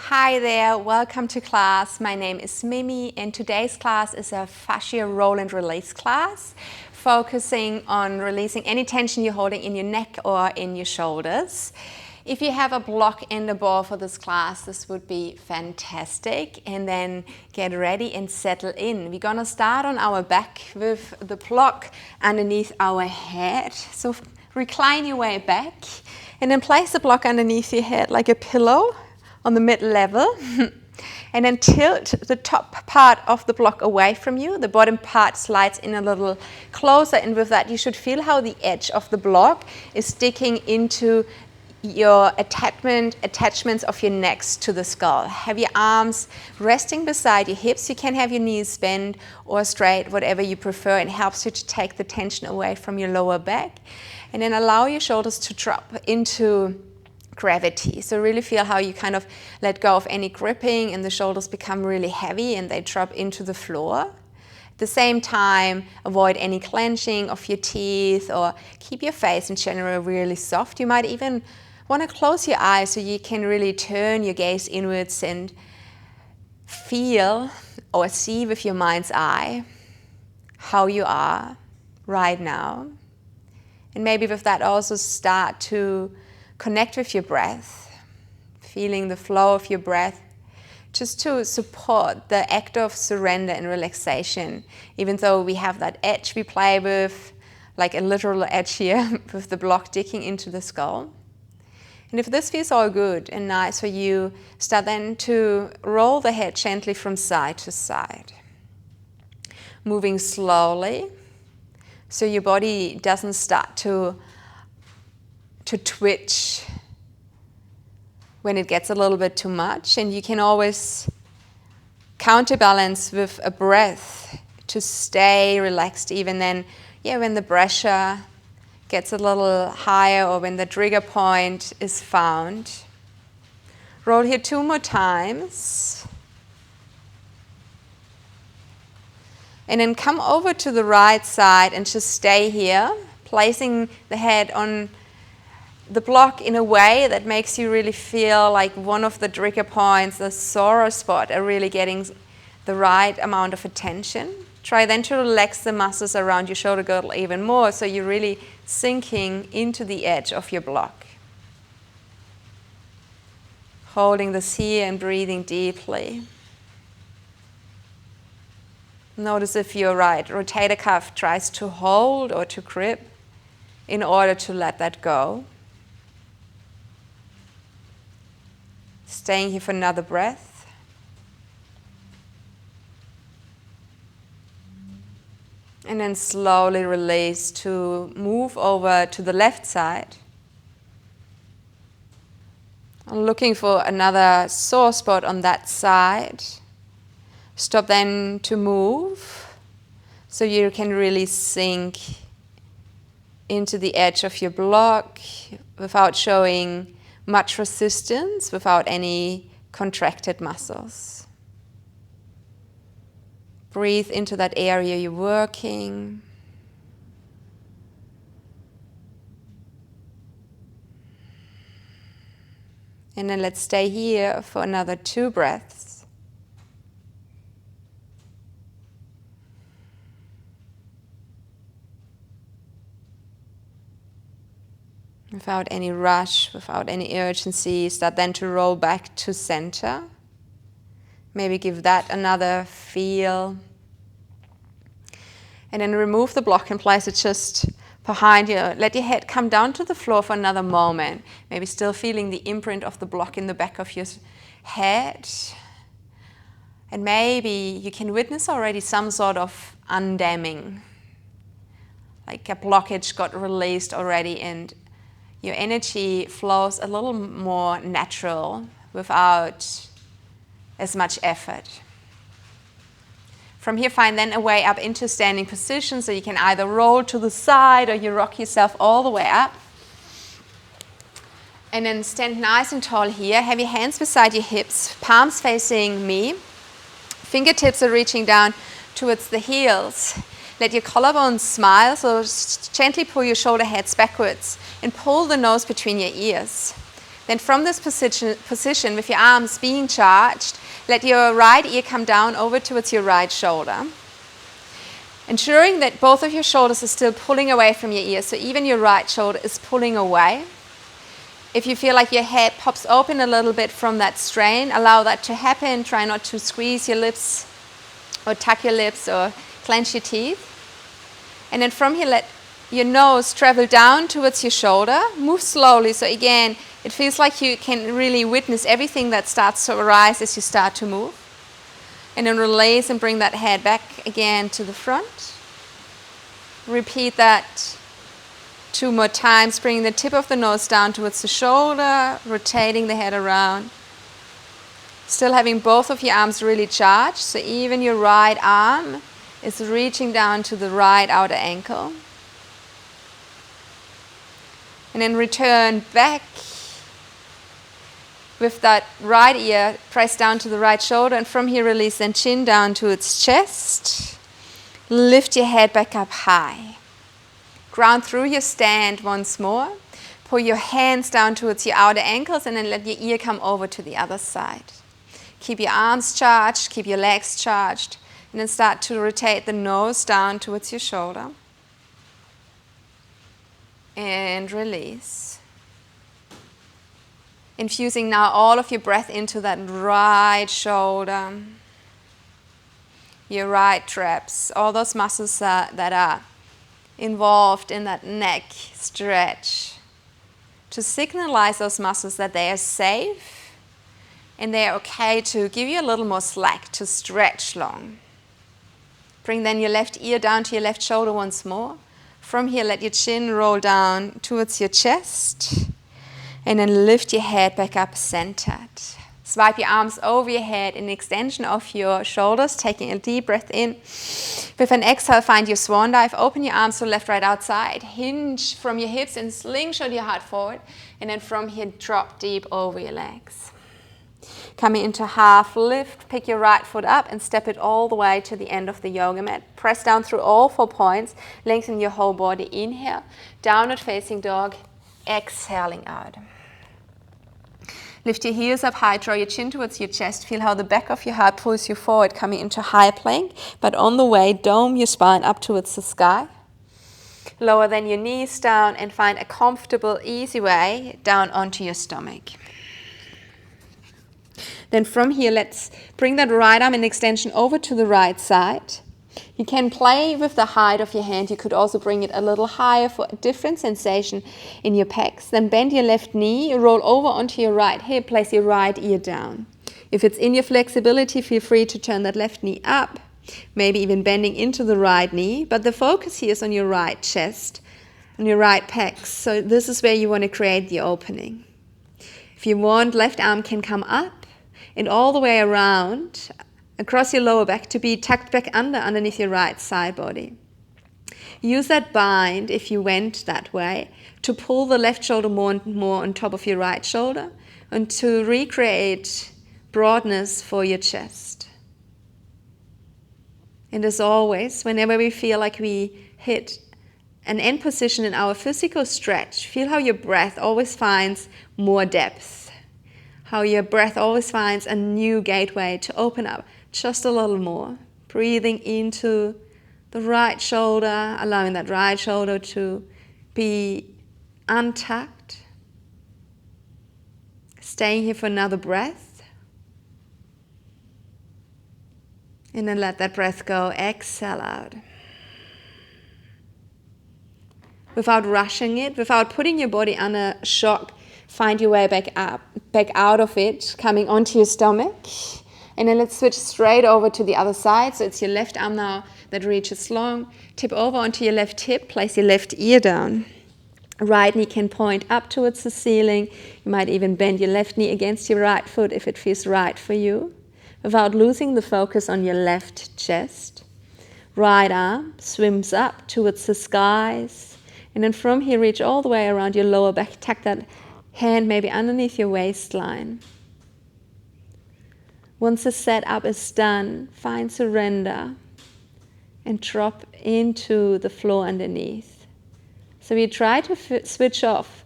Hi there, welcome to class. My name is Mimi and today's class is a fascia roll and release class focusing on releasing any tension you're holding in your neck or in your shoulders. If you have a block in the ball for this class, this would be fantastic. And then get ready and settle in. We're gonna start on our back with the block underneath our head. So recline your way back and then place the block underneath your head like a pillow on the mid-level. And then tilt the top part of the block away from you. The bottom part slides in a little closer, and with that you should feel how the edge of the block is sticking into your attachments of your necks to the skull. Have your arms resting beside your hips. You can have your knees bent or straight, whatever you prefer. It helps you to take the tension away from your lower back. And then allow your shoulders to drop into gravity. So really feel how you kind of let go of any gripping and the shoulders become really heavy and they drop into the floor. At the same time, avoid any clenching of your teeth or keep your face in general really soft. You might even want to close your eyes so you can really turn your gaze inwards and feel or see with your mind's eye how you are right now. And maybe with that also start to connect with your breath, feeling the flow of your breath, just to support the act of surrender and relaxation. Even though we have that edge we play with, like a literal edge here, with the block digging into the skull. And if this feels all good and nice for you, start then to roll the head gently from side to side. Moving slowly, so your body doesn't start to twitch when it gets a little bit too much. And you can always counterbalance with a breath to stay relaxed even then. When the pressure gets a little higher or when the trigger point is found. Roll here 2 more times. And then come over to the right side and just stay here, placing the head on the block in a way that makes you really feel like one of the trigger points, the sore spot, are really getting the right amount of attention. Try then to relax the muscles around your shoulder girdle even more, so you're really sinking into the edge of your block. Holding this here and breathing deeply. Notice if your right rotator cuff tries to hold or to grip in order to let that go. Staying here for another breath. And then slowly release to move over to the left side. I'm looking for another sore spot on that side. Stop then to move so you can really sink into the edge of your block without showing much resistance, without any contracted muscles. Breathe into that area you're working. And then let's stay here for another 2 breaths. Without any rush, without any urgency, start then to roll back to center. Maybe give that another feel. And then remove the block and place it just behind you. Let your head come down to the floor for another moment. Maybe still feeling the imprint of the block in the back of your head. And maybe you can witness already some sort of undamming. Like a blockage got released already and your energy flows a little more natural without as much effort. From here, find then a way up into standing position, so you can either roll to the side or you rock yourself all the way up. And then stand nice and tall here. Have your hands beside your hips, palms facing me. Fingertips are reaching down towards the heels. Let your collarbones smile, so gently pull your shoulder heads backwards and pull the nose between your ears. Then from this position with your arms being charged, let your right ear come down over towards your right shoulder. Ensuring that both of your shoulders are still pulling away from your ear, so even your right shoulder is pulling away. If you feel like your head pops open a little bit from that strain, allow that to happen. Try not to squeeze your lips or tuck your lips or clench your teeth. And then from here, let your nose travel down towards your shoulder. Move slowly, so again, it feels like you can really witness everything that starts to arise as you start to move. And then release and bring that head back again to the front. Repeat that 2 more times, bringing the tip of the nose down towards the shoulder, rotating the head around. Still having both of your arms really charged, so even your right arm is reaching down to the right outer ankle. And then return back with that right ear, press down to the right shoulder, and from here release then chin down to its chest. Lift your head back up high. Ground through your stand once more. Pull your hands down towards your outer ankles and then let your ear come over to the other side. Keep your arms charged, keep your legs charged, and then start to rotate the nose down towards your shoulder. And release. Infusing now all of your breath into that right shoulder, your right traps, all those muscles that are involved in that neck stretch, to signalize those muscles that they are safe and they are okay to give you a little more slack to stretch long. Bring then your left ear down to your left shoulder once more. From here, let your chin roll down towards your chest. And then lift your head back up centered. Swipe your arms over your head in extension of your shoulders, taking a deep breath in. With an exhale, find your swan dive. Open your arms to left, right, outside. Hinge from your hips and slingshot your heart forward. And then from here, drop deep over your legs. Coming into half lift, pick your right foot up and step it all the way to the end of the yoga mat. Press down through all 4 points. Lengthen your whole body. Inhale, downward facing dog. Exhaling out. Lift your heels up high, draw your chin towards your chest. Feel how the back of your heart pulls you forward, coming into high plank. But on the way, dome your spine up towards the sky. Lower then your knees down and find a comfortable, easy way down onto your stomach. Then from here, let's bring that right arm in extension over to the right side. You can play with the height of your hand. You could also bring it a little higher for a different sensation in your pecs. Then bend your left knee, roll over onto your right hip, place your right ear down. If it's in your flexibility, feel free to turn that left knee up, maybe even bending into the right knee. But the focus here is on your right chest, on your right pecs. So this is where you want to create the opening. If you want, left arm can come up and all the way around across your lower back to be tucked back underneath your right side body. Use that bind, if you went that way, to pull the left shoulder more and more on top of your right shoulder and to recreate broadness for your chest. And as always, whenever we feel like we hit an end position in our physical stretch, feel how your breath always finds more depth, how your breath always finds a new gateway to open up just a little more. Breathing into the right shoulder, allowing that right shoulder to be untucked. Staying here for another breath. And then let that breath go. Exhale out. Without rushing it, without putting your body under shock, find your way back up, back out of it, coming onto your stomach. And then let's switch straight over to the other side. So it's your left arm now that reaches long. Tip over onto your left hip. Place your left ear down. Right knee can point up towards the ceiling. You might even bend your left knee against your right foot if it feels right for you, without losing the focus on your left chest. Right arm swims up towards the skies. And then from here, reach all the way around your lower back. Tuck that hand maybe underneath your waistline. Once the setup is done, find surrender and drop into the floor underneath. So we try to switch off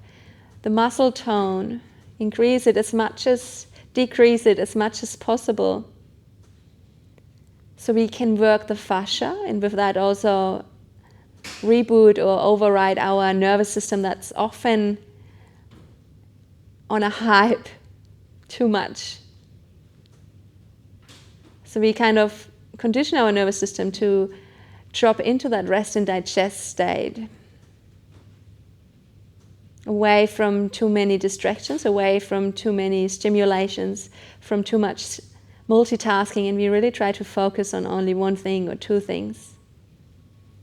the muscle tone, Increase it as much as, decrease it as much as possible. So we can work the fascia, and with that also reboot or override our nervous system that's often on a hype too much. So we kind of condition our nervous system to drop into that rest and digest state, away from too many distractions, away from too many stimulations, from too much multitasking, and we really try to focus on only one thing or two things,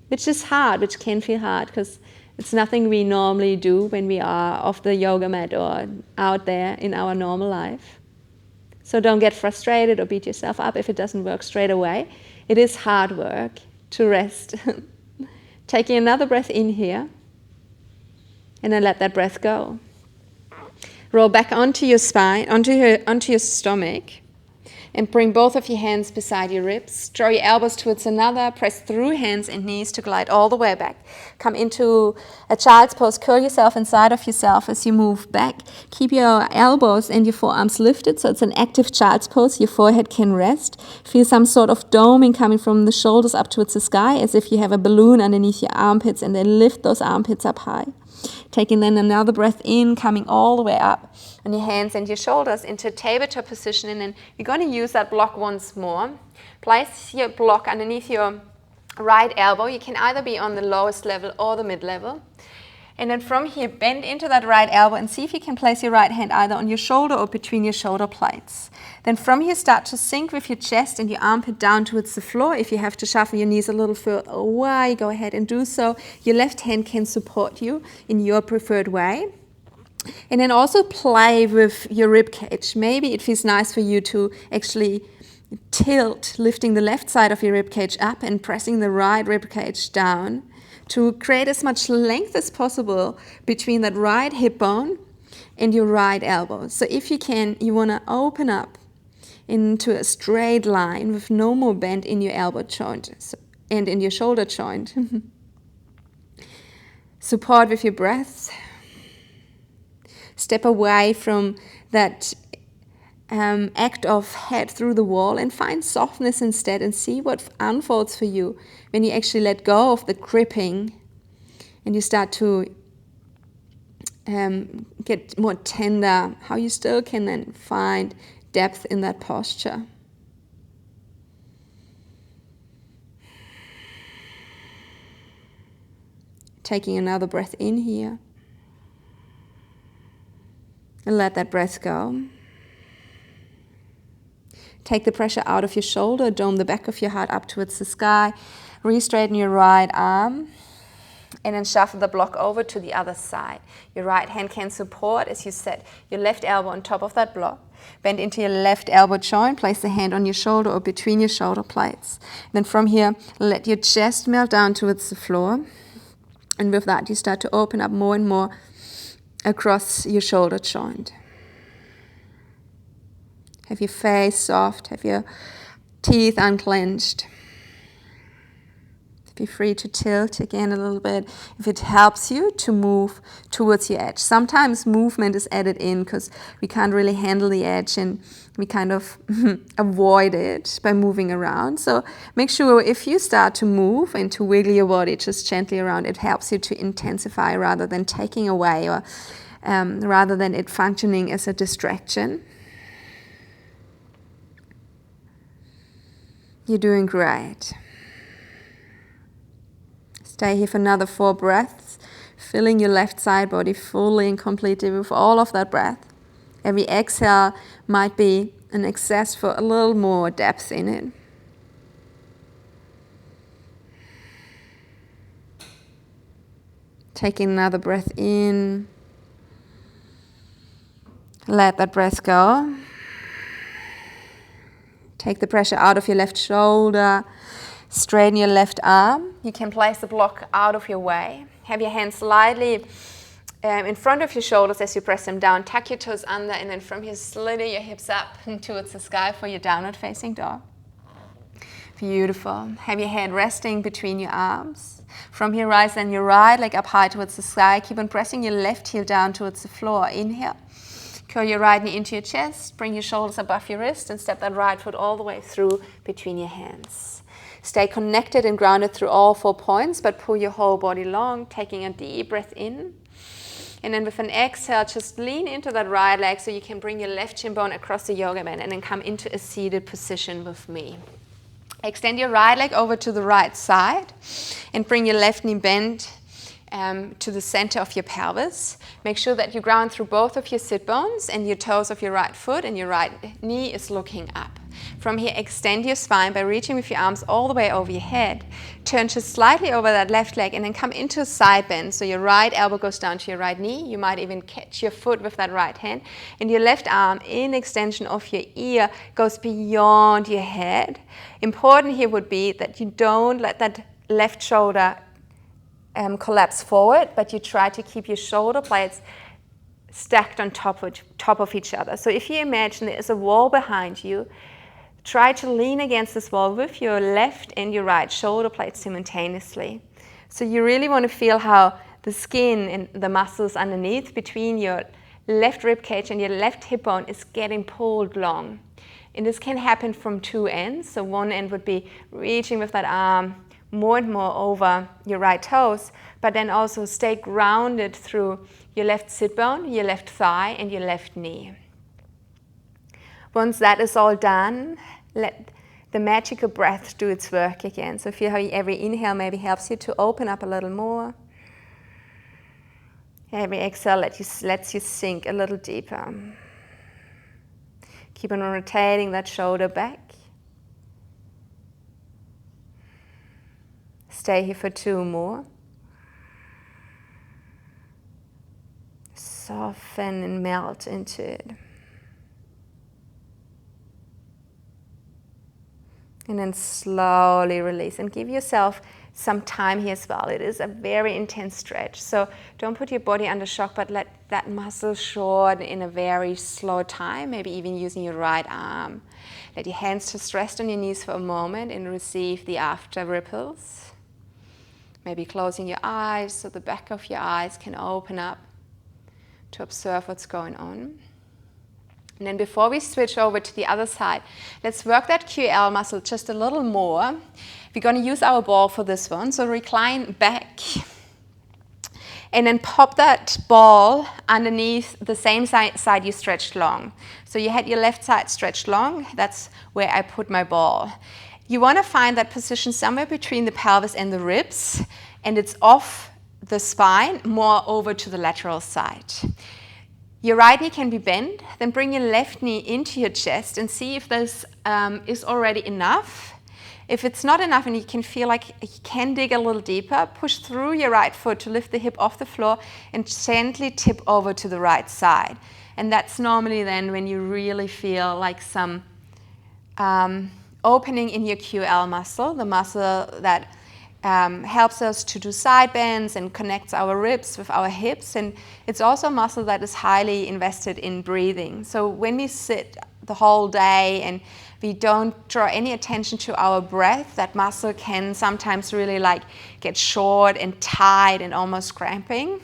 which is hard, which can feel hard, because it's nothing we normally do when we are off the yoga mat or out there in our normal life. So don't get frustrated or beat yourself up if it doesn't work straight away. It is hard work to rest. Taking another breath in here, and then let that breath go. Roll back onto your spine, onto your stomach, and bring both of your hands beside your ribs. Draw your elbows towards another. Press through hands and knees to glide all the way back. Come into a child's pose. Curl yourself inside of yourself as you move back. Keep your elbows and your forearms lifted, so it's an active child's pose. Your forehead can rest. Feel some sort of doming coming from the shoulders up towards the sky, as if you have a balloon underneath your armpits, and then lift those armpits up high. Taking then another breath in, coming all the way up on your hands and your shoulders into tabletop position, and then you're going to use that block once more. Place your block underneath your right elbow. You can either be on the lowest level or the mid-level. And then from here, bend into that right elbow and see if you can place your right hand either on your shoulder or between your shoulder plates. Then from here, start to sink with your chest and your armpit down towards the floor. If you have to shuffle your knees a little further away, go ahead and do so. Your left hand can support you in your preferred way. And then also play with your rib cage. Maybe it feels nice for you to actually tilt, lifting the left side of your rib cage up and pressing the right rib cage down, to create as much length as possible between that right hip bone and your right elbow. So if you can, you want to open up into a straight line with no more bend in your elbow joint and in your shoulder joint. Support with your breath. Step away from that act of head through the wall and find softness instead, and see what unfolds for you when you actually let go of the gripping and you start to get more tender, how you still can then find depth in that posture. Taking another breath in here, and let that breath go. Take the pressure out of your shoulder, dome the back of your heart up towards the sky, re-straighten your right arm, and then shuffle the block over to the other side. Your right hand can support, as you said, your left elbow on top of that block. Bend into your left elbow joint, place the hand on your shoulder or between your shoulder plates. Then from here, let your chest melt down towards the floor. And with that, you start to open up more and more across your shoulder joint. Have your face soft, have your teeth unclenched. Be free to tilt again a little bit if it helps you to move towards your edge. Sometimes movement is added in because we can't really handle the edge and we kind of avoid it by moving around. So make sure if you start to move and to wiggle your body just gently around, it helps you to intensify rather than taking away, or rather than it functioning as a distraction. You're doing great. Stay here for another 4 breaths, filling your left side body fully and completely with all of that breath. Every exhale might be an access for a little more depth in it. Taking another breath in. Let that breath go. Take the pressure out of your left shoulder. Straighten your left arm. You can place the block out of your way. Have your hands slightly in front of your shoulders as you press them down. Tuck your toes under, and then from here slither your hips up towards the sky for your downward facing dog. Beautiful. Have your head resting between your arms. From here, rise then your right leg up high towards the sky. Keep on pressing your left heel down towards the floor. Inhale. Curl your right knee into your chest, bring your shoulders above your wrist, and step that right foot all the way through between your hands. Stay connected and grounded through all 4 points, but pull your whole body long, taking a deep breath in. And then with an exhale, just lean into that right leg so you can bring your left shin bone across the yoga mat and then come into a seated position with me. Extend your right leg over to the right side and bring your left knee bent to the center of your pelvis. Make sure that you ground through both of your sit bones and your toes of your right foot, and your right knee is looking up. From here, extend your spine by reaching with your arms all the way over your head. Turn just slightly over that left leg and then come into a side bend. So your right elbow goes down to your right knee. You might even catch your foot with that right hand. And your left arm, in extension of your ear, goes beyond your head. Important here would be that you don't let that left shoulder collapse forward, but you try to keep your shoulder blades stacked on top of each other. So if you imagine there is a wall behind you, try to lean against this wall with your left and your right shoulder blades simultaneously. So you really want to feel how the skin and the muscles underneath between your left rib cage and your left hip bone is getting pulled long. And this can happen from 2 ends. So one end would be reaching with that arm more and more over your right toes, but then also stay grounded through your left sit bone, your left thigh, and your left knee. Once that is all done, let the magical breath do its work again. So feel how every inhale maybe helps you to open up a little more. Every exhale lets you sink a little deeper. Keep on rotating that shoulder back. Stay here for 2 more. Soften and melt into it. And then slowly release and give yourself some time here as well. It is a very intense stretch. So don't put your body under shock, but let that muscle shorten in a very slow time, maybe even using your right arm. Let your hands just rest on your knees for a moment and receive the after ripples. Maybe closing your eyes so the back of your eyes can open up to observe what's going on. And then before we switch over to the other side, let's work that QL muscle just a little more. We're going to use our ball for this one. So recline back and then pop that ball underneath the same side you stretched long. So you had your left side stretched long. That's where I put my ball. You want to find that position somewhere between the pelvis and the ribs, and it's off the spine, more over to the lateral side. Your right knee can be bent, then bring your left knee into your chest and see if this is already enough. If it's not enough and you can feel like you can dig a little deeper, push through your right foot to lift the hip off the floor and gently tip over to the right side. And that's normally then when you really feel like some opening in your QL muscle, the muscle that helps us to do side bends and connects our ribs with our hips. And it's also a muscle that is highly invested in breathing. So when we sit the whole day and we don't draw any attention to our breath, that muscle can sometimes really like get short and tight and almost cramping,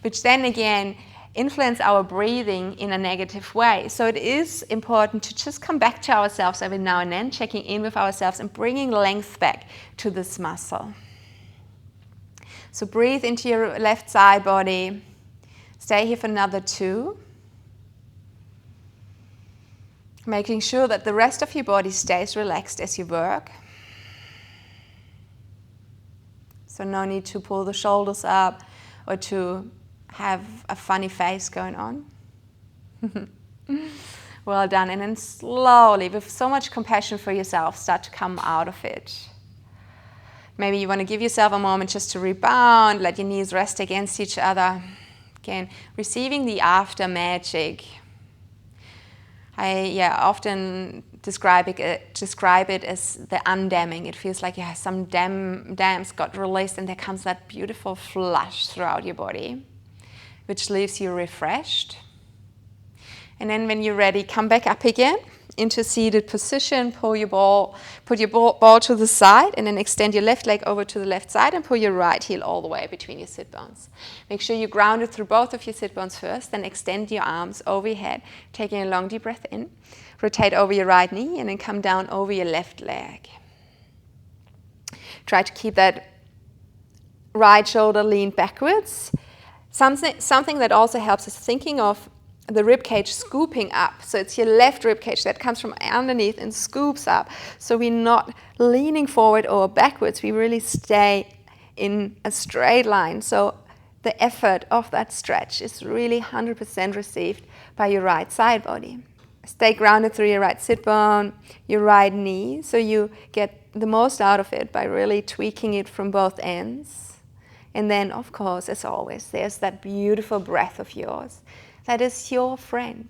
which then again influence our breathing in a negative way. So it is important to just come back to ourselves every now and then, checking in with ourselves and bringing length back to this muscle. So breathe into your left side body. Stay here for another 2. Making sure that the rest of your body stays relaxed as you work. So no need to pull the shoulders up or to have a funny face going on. Well done. And then slowly, with so much compassion for yourself, start to come out of it. Maybe you want to give yourself a moment just to rebound, let your knees rest against each other. Again, receiving the after magic. I often describe it as the undamming. It feels like some dams got released and there comes that beautiful flush throughout your body, which leaves you refreshed. And then when you're ready, come back up again into seated position, put your ball to the side, and then extend your left leg over to the left side and pull your right heel all the way between your sit bones. Make sure you ground it through both of your sit bones first, then extend your arms over your head, taking a long deep breath in. Rotate over your right knee and then come down over your left leg. Try to keep that right shoulder lean backwards. Something that also helps is thinking of the rib cage scooping up. So it's your left rib cage that comes from underneath and scoops up. So we're not leaning forward or backwards. We really stay in a straight line. So the effort of that stretch is really 100% received by your right side body. Stay grounded through your right sit bone, your right knee, so you get the most out of it by really tweaking it from both ends. And then, of course, as always, there's that beautiful breath of yours. That is your friend,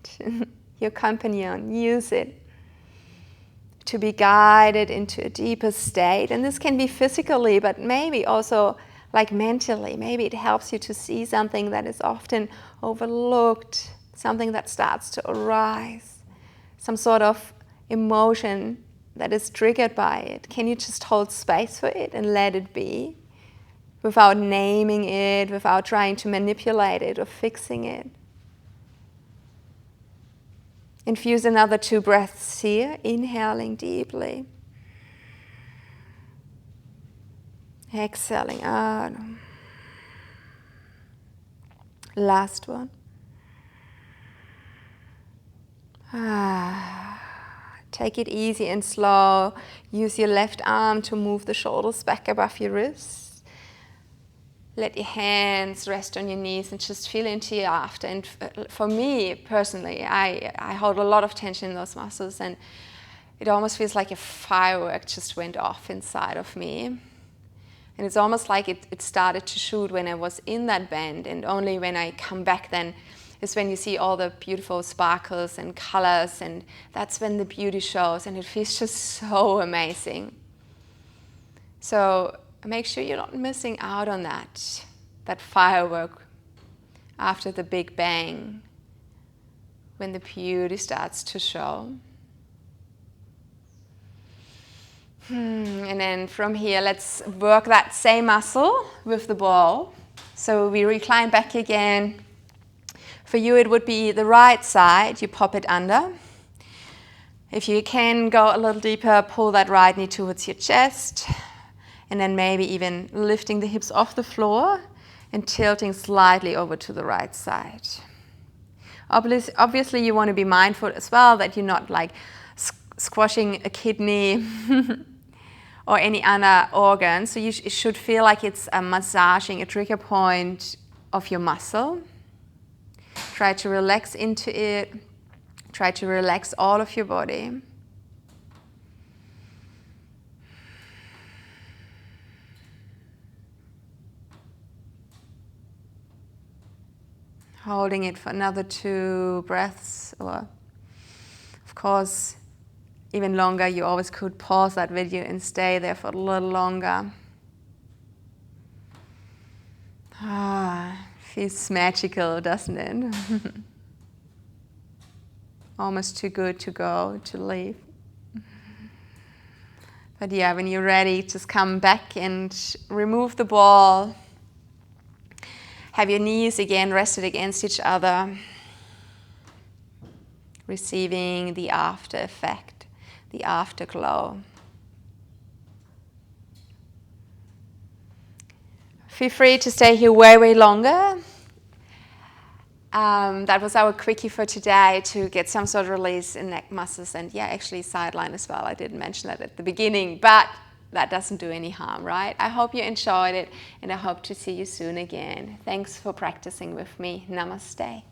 your companion. Use it to be guided into a deeper state. And this can be physically, but maybe also like mentally. Maybe it helps you to see something that is often overlooked, something that starts to arise, some sort of emotion that is triggered by it. Can you just hold space for it and let it be without naming it, without trying to manipulate it or fixing it? Infuse another 2 breaths here, inhaling deeply. Exhaling out. Last one. Take it easy and slow. Use your left arm to move the shoulders back above your wrists. Let your hands rest on your knees and just feel into your after. And for me personally, I hold a lot of tension in those muscles, and it almost feels like a firework just went off inside of me. And it's almost like it started to shoot when I was in that bend, and only when I come back then is when you see all the beautiful sparkles and colors, and that's when the beauty shows, and it feels just so amazing. So make sure you're not missing out on that firework after the big bang, when the beauty starts to show. And then from here, let's work that same muscle with the ball. So we recline back again. For you, it would be the right side. You pop it under. If you can go a little deeper, pull that right knee towards your chest. And then maybe even lifting the hips off the floor and tilting slightly over to the right side. Obviously, you want to be mindful as well that you're not like squashing a kidney or any other organ. So you should feel like it's massaging a trigger point of your muscle. Try to relax into it. Try to relax all of your body. Holding it for another 2 breaths, or of course, even longer. You always could pause that video and stay there for a little longer. Feels magical, doesn't it? Almost too good to go, to leave. But yeah, when you're ready, just come back and remove the ball. Have your knees again rested against each other, receiving the after effect, the afterglow. Feel free to stay here way, way longer. That was our quickie for today, to get some sort of release in neck muscles, and yeah, actually sideline as well. I didn't mention that at the beginning, but that doesn't do any harm, right? I hope you enjoyed it, and I hope to see you soon again. Thanks for practicing with me. Namaste.